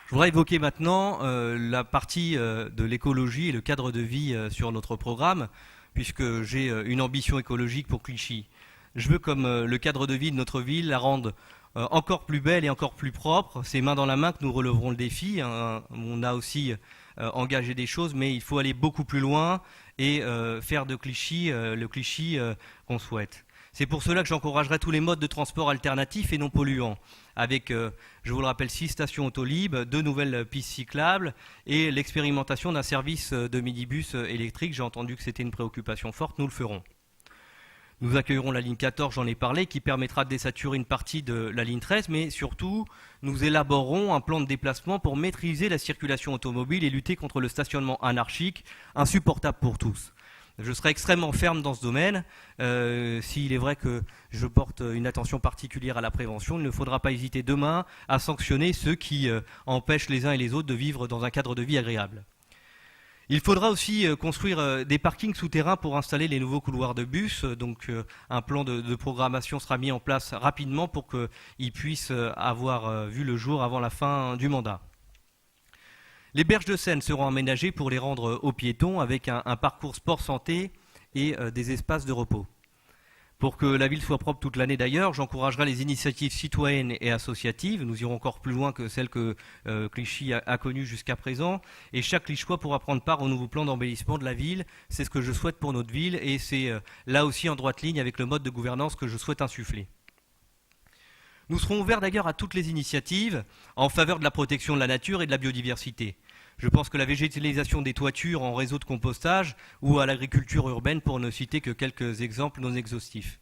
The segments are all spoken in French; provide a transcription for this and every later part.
Je voudrais évoquer maintenant la partie de l'écologie et le cadre de vie sur notre programme, puisque j'ai une ambition écologique pour Clichy. Je veux, comme le cadre de vie de notre ville, la rendre encore plus belle et encore plus propre. C'est main dans la main que nous releverons le défi. On a aussi engagé des choses, mais il faut aller beaucoup plus loin et faire de Clichy le Clichy qu'on souhaite. C'est pour cela que j'encouragerai tous les modes de transport alternatifs et non polluants, avec, je vous le rappelle, 6 stations Autolib, 2 nouvelles pistes cyclables et l'expérimentation d'un service de minibus électrique. J'ai entendu que c'était une préoccupation forte, nous le ferons. Nous accueillerons la ligne 14, j'en ai parlé, qui permettra de désaturer une partie de la ligne 13, mais surtout, nous élaborerons un plan de déplacement pour maîtriser la circulation automobile et lutter contre le stationnement anarchique, insupportable pour tous. Je serai extrêmement ferme dans ce domaine. S'il est vrai que je porte une attention particulière à la prévention, il ne faudra pas hésiter demain à sanctionner ceux qui empêchent les uns et les autres de vivre dans un cadre de vie agréable. Il faudra aussi construire des parkings souterrains pour installer les nouveaux couloirs de bus. Donc un plan de programmation sera mis en place rapidement pour qu'ils puissent avoir vu le jour avant la fin du mandat. Les berges de Seine seront aménagées pour les rendre aux piétons avec un parcours sport-santé et des espaces de repos. Pour que la ville soit propre toute l'année d'ailleurs, j'encouragerai les initiatives citoyennes et associatives. Nous irons encore plus loin que celles que Clichy a connues jusqu'à présent. Et chaque Clichychois pourra prendre part au nouveau plan d'embellissement de la ville. C'est ce que je souhaite pour notre ville et c'est là aussi en droite ligne avec le mode de gouvernance que je souhaite insuffler. Nous serons ouverts d'ailleurs à toutes les initiatives en faveur de la protection de la nature et de la biodiversité. Je pense que la végétalisation des toitures en réseau de compostage ou à l'agriculture urbaine, pour ne citer que quelques exemples non exhaustifs.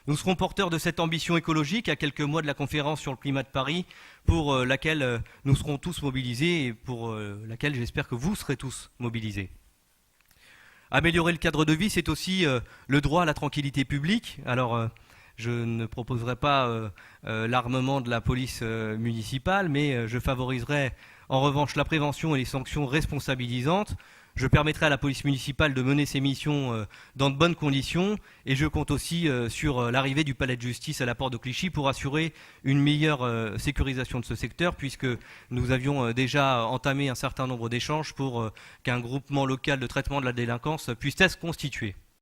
Nous serons porteurs de cette ambition écologique à quelques mois de la conférence sur le climat de Paris, pour laquelle nous serons tous mobilisés et pour laquelle j'espère que vous serez tous mobilisés. Améliorer le cadre de vie, c'est aussi le droit à la tranquillité publique. Alors, je ne proposerai pas l'armement de la police municipale, mais je favoriserai en revanche la prévention et les sanctions responsabilisantes. Je permettrai à la police municipale de mener ses missions dans de bonnes conditions et je compte aussi sur l'arrivée du palais de justice à la porte de Clichy pour assurer une meilleure sécurisation de ce secteur, puisque nous avions déjà entamé un certain nombre d'échanges pour qu'un groupement local de traitement de la délinquance puisse être constitué.